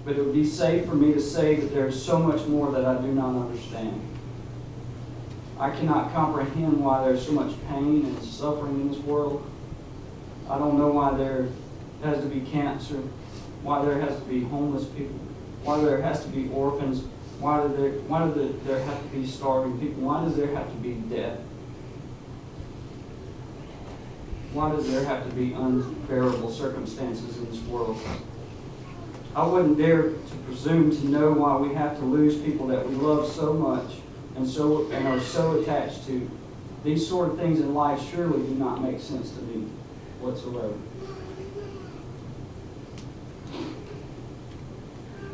But it would be safe for me to say that there is so much more that I do not understand. I cannot comprehend why there's so much pain and suffering in this world. I don't know why there has to be cancer, why there has to be homeless people, why there has to be orphans, why do there have to be starving people, why does there have to be death? Why does there have to be unbearable circumstances in this world? I wouldn't dare to presume to know why we have to lose people that we love so much and are so attached to. These sort of things in life surely do not make sense to me whatsoever.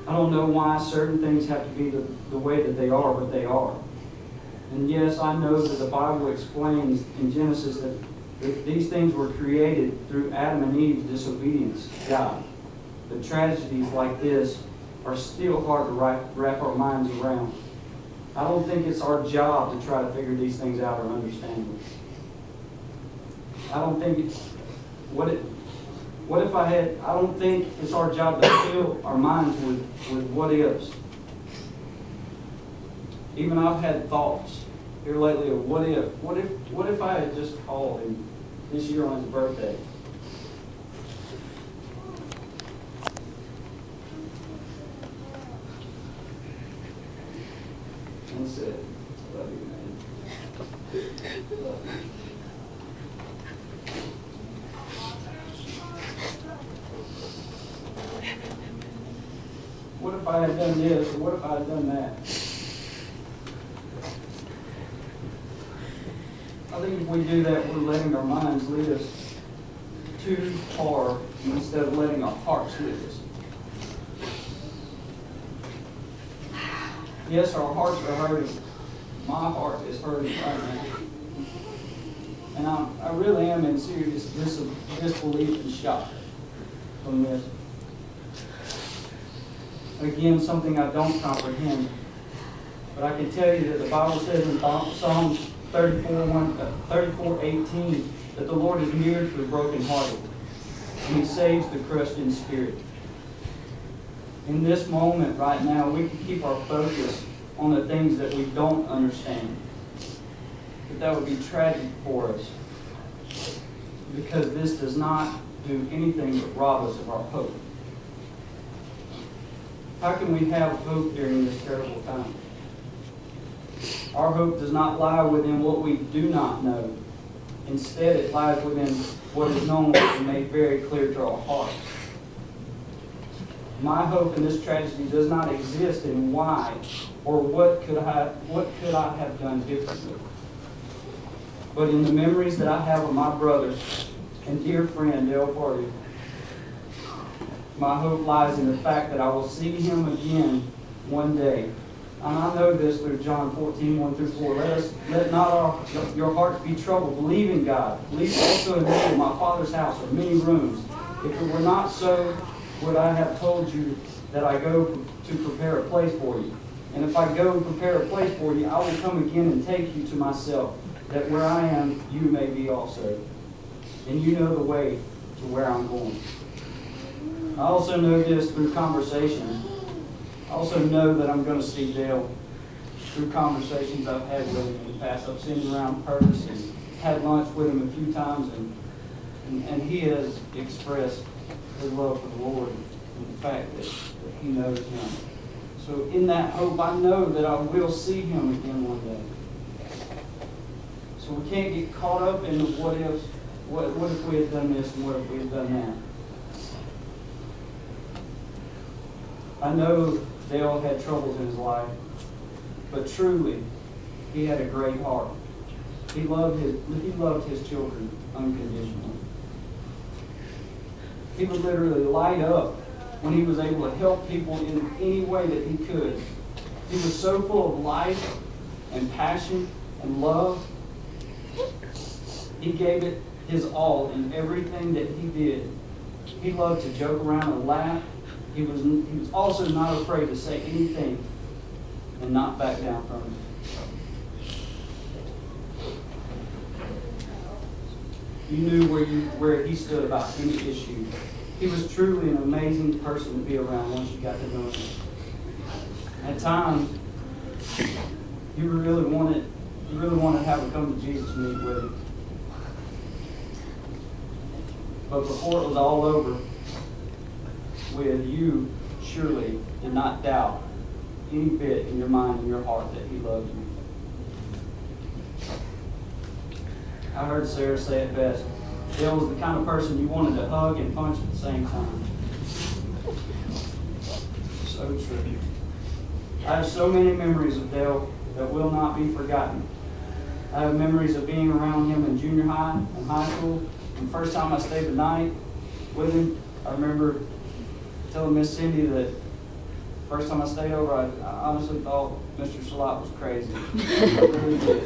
I don't know why certain things have to be the way that they are, but they are. And yes, I know that the Bible explains in Genesis that these things were created through Adam and Eve's disobedience to God. But tragedies like this are still hard to wrap our minds around. I don't think it's our job to try to figure these things out or understand them. I don't think it's our job to fill our minds with what ifs. Even I've had thoughts here lately of what if I had just called him this year on his birthday. And said, "Love you, man. Love you." What if I had done this, or what if I had done that? I think if we do that, we're letting our minds lead us too far instead of letting our hearts lead us. Yes, our hearts are hurting. My heart is hurting right now. And I really am in serious disbelief and shock from this. Again, something I don't comprehend. But I can tell you that the Bible says in Psalm 34:18 that the Lord is near to the brokenhearted, and He saves the crushed in spirit. In this moment right now, we can keep our focus on the things that we don't understand. But that would be tragic for us, because this does not do anything but rob us of our hope. How can we have hope during this terrible time? Our hope does not lie within what we do not know. Instead, it lies within what is known and made very clear to our hearts. My hope in this tragedy does not exist in why or what could I have done differently, but in the memories that I have of my brother and dear friend Dale Pardew. My hope lies in the fact that I will see him again one day. And I know this through John 14:1-4. Let not your hearts be troubled. Believe in God. Believe also in me. In my Father's house are many rooms. If it were not so, would I have told you that I go to prepare a place for you? And if I go and prepare a place for you, I will come again and take you to myself, that where I am, you may be also. And you know the way to where I'm going. I also know this through conversation. I also know that I'm going to see Dale through conversations I've had with him in the past. I've seen him around Purvis and had lunch with him a few times, and he has expressed his love for the Lord and the fact that he knows Him. So in that hope, I know that I will see him again one day. So we can't get caught up in the what ifs. What if we had done this and what if we had done that? I know Dale had troubles in his life, but truly, he had a great heart. He loved his children unconditionally. He would literally light up when he was able to help people in any way that he could. He was so full of life and passion and love. He gave it his all in everything that he did. He loved to joke around and laugh. He was also not afraid to say anything and not back down from it. You knew where he stood about any issue, He was truly an amazing person to be around once you got to know him. At times, you really wanted to have a come to Jesus meet with him. But before it was all over with, you surely did not doubt any bit in your mind and your heart that he loved you. I heard Sarah say it best. Dale was the kind of person you wanted to hug and punch at the same time. So true. I have so many memories of Dale that will not be forgotten. I have memories of being around him in junior high and high school. And the first time I stayed the night with him, I remember telling Miss Cindy that first time I stayed over, I honestly thought Mr. Salat was crazy. I really did.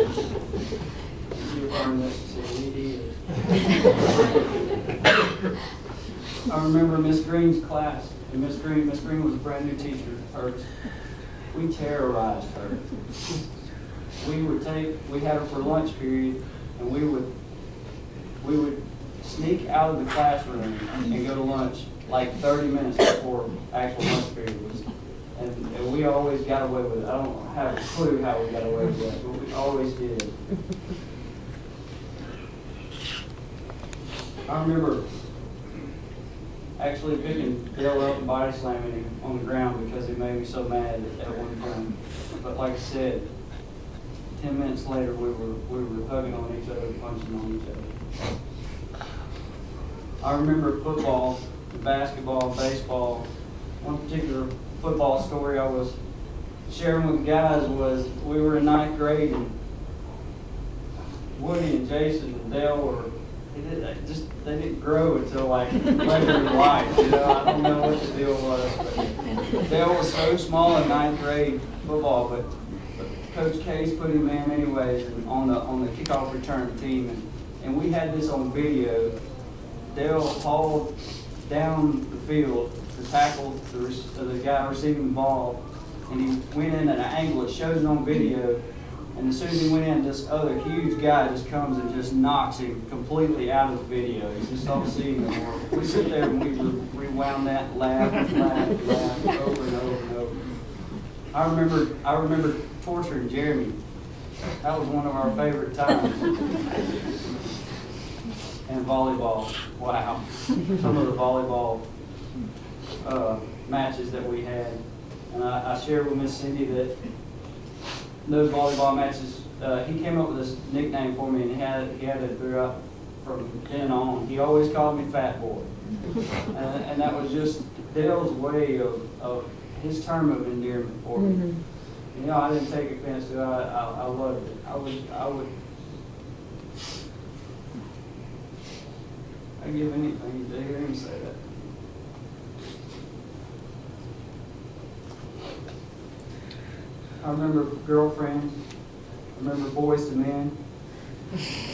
You affirm this, Cindy, he is. I remember Miss Green's class, and Miss Green was a brand new teacher of hers. We terrorized her. We had her for lunch period, and we would sneak out of the classroom and go to lunch like 30 minutes before actual lunch period was. And we always got away with it. I don't have a clue how we got away with it, but we always did. I remember actually picking Dale up and body slamming him on the ground because he made me so mad at one point. But like I said, 10 minutes later we were hugging on each other and punching on each other. I remember football, basketball, baseball. One particular football story I was sharing with the guys was we were in 9th grade and Woody and Jason and Dale were they didn't grow until like later in life. You know, I don't know what the deal was, but Dale was so small in 9th grade football, but Coach Case put him in anyways and on the kickoff return team, and we had this on video. Dale hauled down the field to tackle the guy receiving the ball, and he went in at an angle. It shows it on video. And as soon as he went in, this other huge guy just comes and just knocks him completely out of the video. You just don't see him anymore. We sit there and we rewound that and laugh over and over and over. I remember torturing Jeremy. That was one of our favorite times. And volleyball. Wow. Some of the volleyball matches that we had. And I shared with Miss Cindy that those volleyball matches, he came up with this nickname for me, and he had it throughout from then on. He always called me Fat Boy. And that was just Dale's way of his term of endearment for me. Mm-hmm. You know, I didn't take offense to it. I loved it. I'd give anything to hear him say that. I remember girlfriends. I remember boys to men.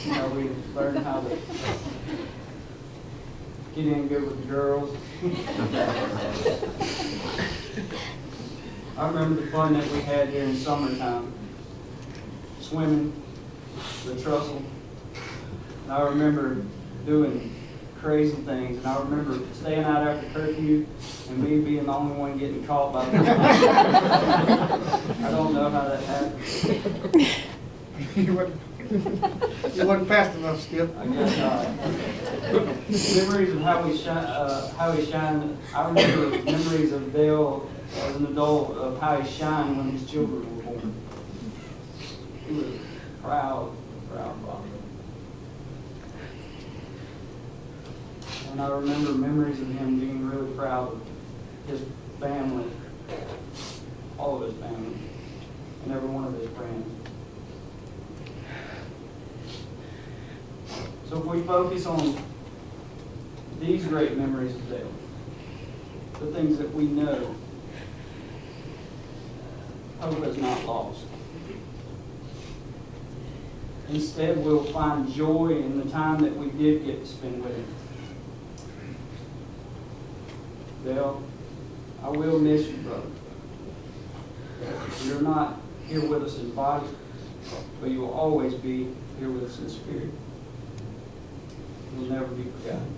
You know, we learned how to get in good with the girls. I remember the fun that we had here in summertime. Swimming, the trestle. And I remember doing crazy things, and I remember staying out after curfew and me being the only one getting caught by the I don't know how that happened. You wasn't fast enough, Skip. I guess not. Memories of how he shined. I remember memories of Dale as an adult of how he shined when his children were born. He was a proud father. And I remember memories of him being really proud of his family, all of his family, and every one of his friends. So if we focus on these great memories of Dale, the things that we know, hope is not lost. Instead, we'll find joy in the time that we did get to spend with him. Dale, I will miss you, brother. You're not here with us in body, but you will always be here with us in spirit. You'll never be forgotten.